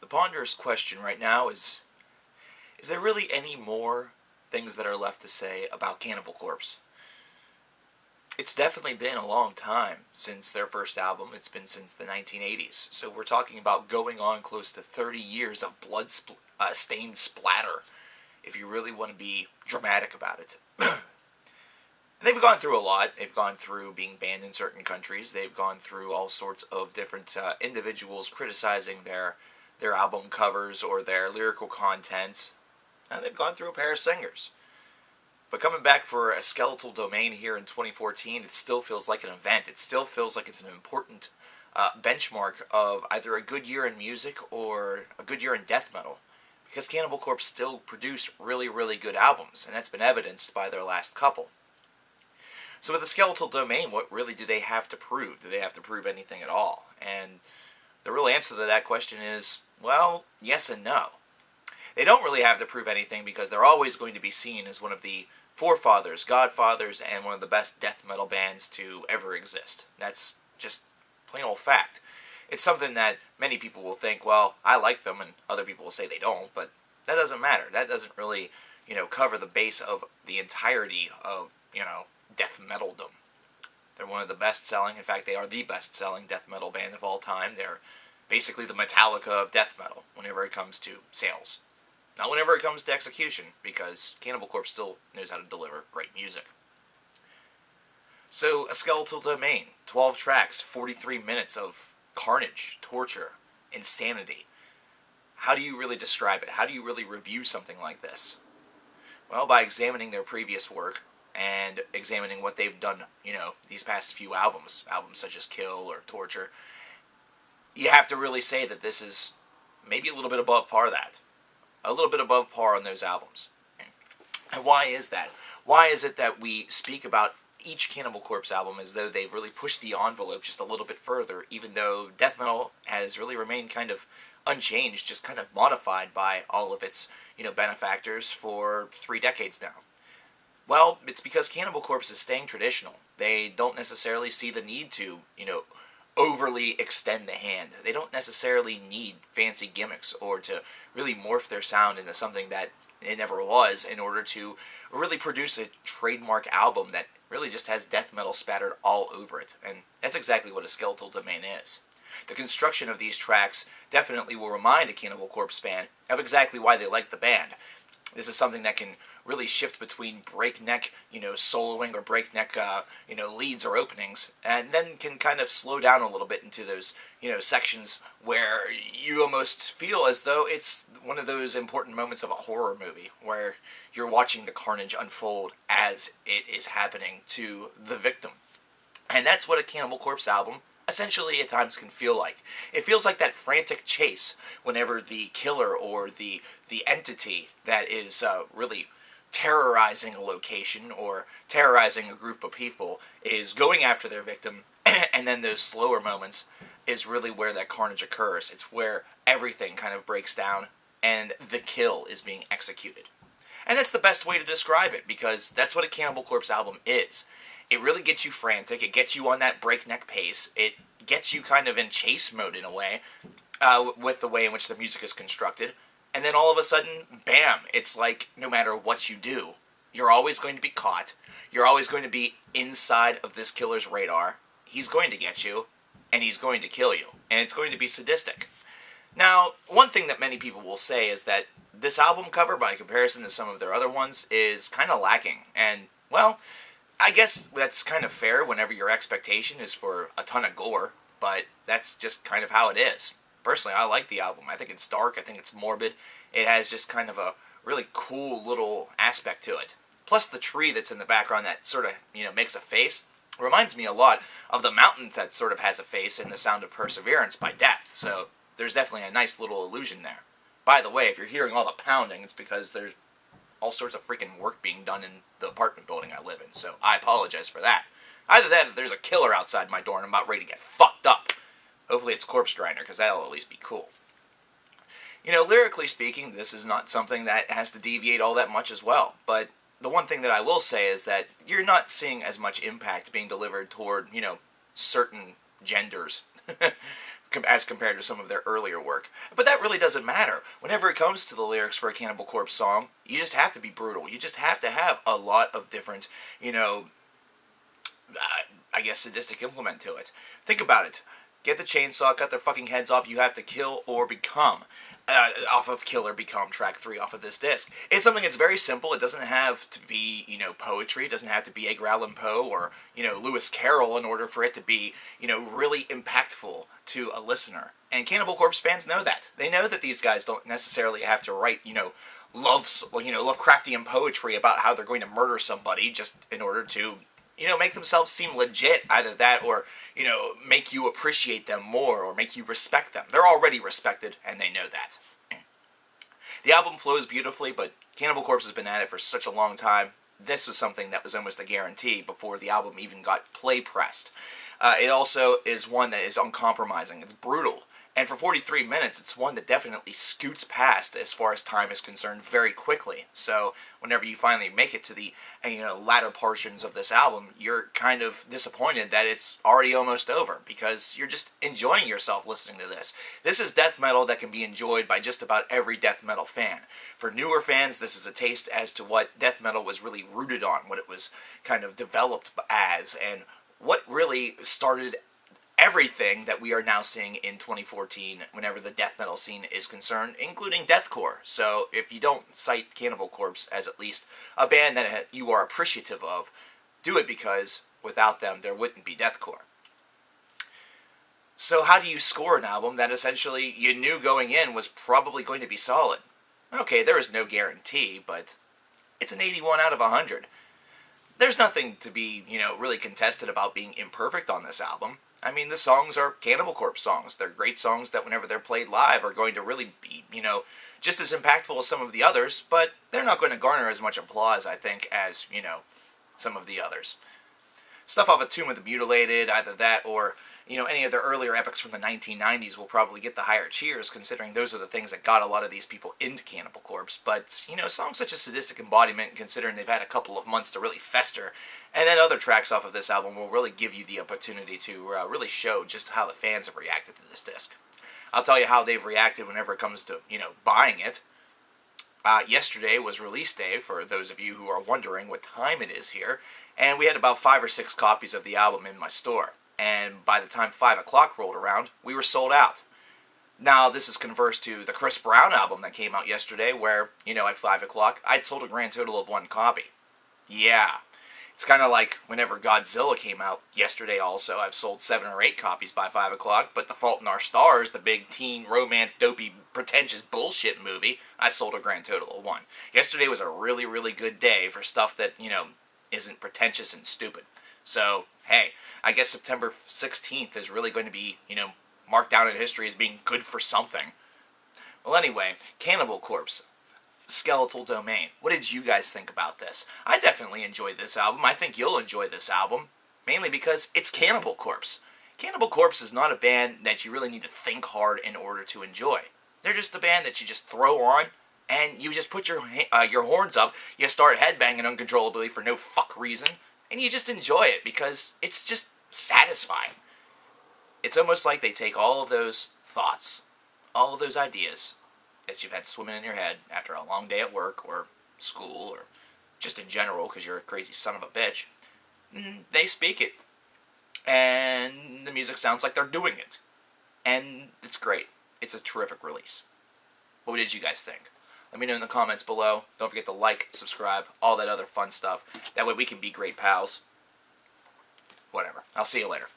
The ponderous question right now is there really any more things that are left to say about Cannibal Corpse? It's definitely been a long time since their first album. It's been since the 1980s. So we're talking about going on close to 30 years of blood-stained splatter, if you really want to be dramatic about it. And they've gone through a lot. They've gone through being banned in certain countries. They've gone through all sorts of different individuals criticizing their album covers or their lyrical content. And they've gone through a pair of singers. But coming back for a Skeletal Domain here in 2014, it still feels like an event. It still feels like it's an important benchmark of either a good year in music or a good year in death metal. Because Cannibal Corpse still produce really, really good albums, and that's been evidenced by their last couple. So with the Skeletal Domain, what really do they have to prove? Do they have to prove anything at all? And the real answer to that question is, well, yes and no. They don't really have to prove anything because they're always going to be seen as one of the forefathers, godfathers, and one of the best death metal bands to ever exist. That's just plain old fact. It's something that many people will think, well, I like them, and other people will say they don't, but that doesn't matter. That doesn't really, cover the base of the entirety of, death metal-dom. They're one of the best-selling, in fact, they are the best-selling death metal band of all time. They're basically the Metallica of death metal whenever it comes to sales. Not whenever it comes to execution, because Cannibal Corpse still knows how to deliver great music. So, a Skeletal Domain, 12 tracks, 43 minutes of carnage, torture, insanity. How do you really describe it? How do you really review something like this? Well, by examining their previous work, and examining what they've done, these past few albums such as Kill or Torture, you have to really say that this is maybe a little bit above par that. A little bit above par on those albums. And why is that? Why is it that we speak about each Cannibal Corpse album as though they've really pushed the envelope just a little bit further, even though death metal has really remained kind of unchanged, just kind of modified by all of its, benefactors for 3 decades now? Well, it's because Cannibal Corpse is staying traditional. They don't necessarily see the need to, overly extend the hand. They don't necessarily need fancy gimmicks or to really morph their sound into something that it never was in order to really produce a trademark album that really just has death metal spattered all over it. And that's exactly what a Skeletal Domain is. The construction of these tracks definitely will remind a Cannibal Corpse fan of exactly why they like the band. This is something that can really shift between breakneck, soloing or breakneck, leads or openings, and then can kind of slow down a little bit into those, sections where you almost feel as though it's one of those important moments of a horror movie where you're watching the carnage unfold as it is happening to the victim. And that's what a Cannibal Corpse album essentially at times can feel like. It feels like that frantic chase whenever the killer or the entity that is really terrorizing a location or terrorizing a group of people is going after their victim, and then those slower moments is really where that carnage occurs. It's where everything kind of breaks down and the kill is being executed. And that's the best way to describe it, because that's what a Cannibal Corpse album is. It really gets you frantic, it gets you on that breakneck pace, it gets you kind of in chase mode in a way, with the way in which the music is constructed, and then all of a sudden, bam, it's like no matter what you do, you're always going to be caught, you're always going to be inside of this killer's radar, he's going to get you, and he's going to kill you, and it's going to be sadistic. Now, one thing that many people will say is that this album cover, by comparison to some of their other ones, is kind of lacking, and, well, I guess that's kind of fair whenever your expectation is for a ton of gore, but that's just kind of how it is. Personally, I like the album. I think it's dark, I think it's morbid. It has just kind of a really cool little aspect to it. Plus the tree that's in the background that sort of, makes a face, reminds me a lot of the mountain that sort of has a face in The Sound of Perseverance by Death, so there's definitely a nice little illusion there. By the way, if you're hearing all the pounding, it's because there's all sorts of freaking work being done in the apartment building I live in, so I apologize for that. Either that or there's a killer outside my door and I'm about ready to get fucked up. Hopefully it's Corpse Grinder, because that'll at least be cool. Lyrically speaking, this is not something that has to deviate all that much as well, but the one thing that I will say is that you're not seeing as much impact being delivered toward, certain genders. as compared to some of their earlier work. But that really doesn't matter. Whenever it comes to the lyrics for a Cannibal Corpse song, you just have to be brutal. You just have to have a lot of different, I guess, sadistic implement to it. Think about it. Get the chainsaw, cut their fucking heads off. You have to kill or become. Off of Kill or Become, track 3 off of this disc. It's something that's very simple. It doesn't have to be, poetry. It doesn't have to be Edgar Allan Poe or, Lewis Carroll in order for it to be, really impactful to a listener. And Cannibal Corpse fans know that. They know that these guys don't necessarily have to write, Lovecraftian poetry about how they're going to murder somebody just in order to, make themselves seem legit. Either that or, make you appreciate them more or make you respect them. They're already respected, and they know that. The album flows beautifully, but Cannibal Corpse has been at it for such a long time. This was something that was almost a guarantee before the album even got play pressed. It also is one that is uncompromising. It's brutal. And for 43 minutes, it's one that definitely scoots past, as far as time is concerned, very quickly. So whenever you finally make it to the latter portions of this album, you're kind of disappointed that it's already almost over, because you're just enjoying yourself listening to this. This is death metal that can be enjoyed by just about every death metal fan. For newer fans, this is a taste as to what death metal was really rooted on, what it was kind of developed as, and what really started everything that we are now seeing in 2014 whenever the death metal scene is concerned, including deathcore. So if you don't cite Cannibal Corpse as at least a band that you are appreciative of, do it, because without them there wouldn't be deathcore. So how do you score an album that essentially you knew going in was probably going to be solid? Okay, there is no guarantee, but it's an 81 out of 100. There's nothing to be, really contested about being imperfect on this album. I mean, the songs are Cannibal Corpse songs. They're great songs that whenever they're played live are going to really be, just as impactful as some of the others, but they're not going to garner as much applause, I think, as, some of the others. Stuff off of Tomb of the Mutilated, either that or, any of their earlier epics from the 1990s will probably get the higher cheers, considering those are the things that got a lot of these people into Cannibal Corpse. But, songs such as Sadistic Embodiment, considering they've had a couple of months to really fester, and then other tracks off of this album will really give you the opportunity to really show just how the fans have reacted to this disc. I'll tell you how they've reacted whenever it comes to, buying it. Yesterday was release day, for those of you who are wondering what time it is here, and we had about 5 or 6 copies of the album in my store. And by the time 5 o'clock rolled around, we were sold out. Now, this is converse to the Chris Brown album that came out yesterday, where, at 5 o'clock, I'd sold a grand total of 1 copy. Yeah. It's kind of like whenever Godzilla came out yesterday also, I've sold 7 or 8 copies by 5 o'clock, but The Fault in Our Stars, the big teen, romance, dopey, pretentious bullshit movie, I sold a grand total of 1. Yesterday was a really, really good day for stuff that, isn't pretentious and stupid. So, hey, I guess September 16th is really going to be, marked down in history as being good for something. Well, anyway, Cannibal Corpse, Skeletal Domain. What did you guys think about this? I definitely enjoyed this album. I think you'll enjoy this album, mainly because it's Cannibal Corpse. Cannibal Corpse is not a band that you really need to think hard in order to enjoy. They're just a band that you just throw on, and you just put your horns up, you start headbanging uncontrollably for no fuck reason, and you just enjoy it because it's just satisfying. It's almost like they take all of those thoughts, all of those ideas that you've had swimming in your head after a long day at work or school or just in general because you're a crazy son of a bitch. They speak it, and the music sounds like they're doing it, and it's great. It's a terrific release. What did you guys think? Let me know in the comments below. Don't forget to like, subscribe, all that other fun stuff. That way we can be great pals. Whatever. I'll see you later.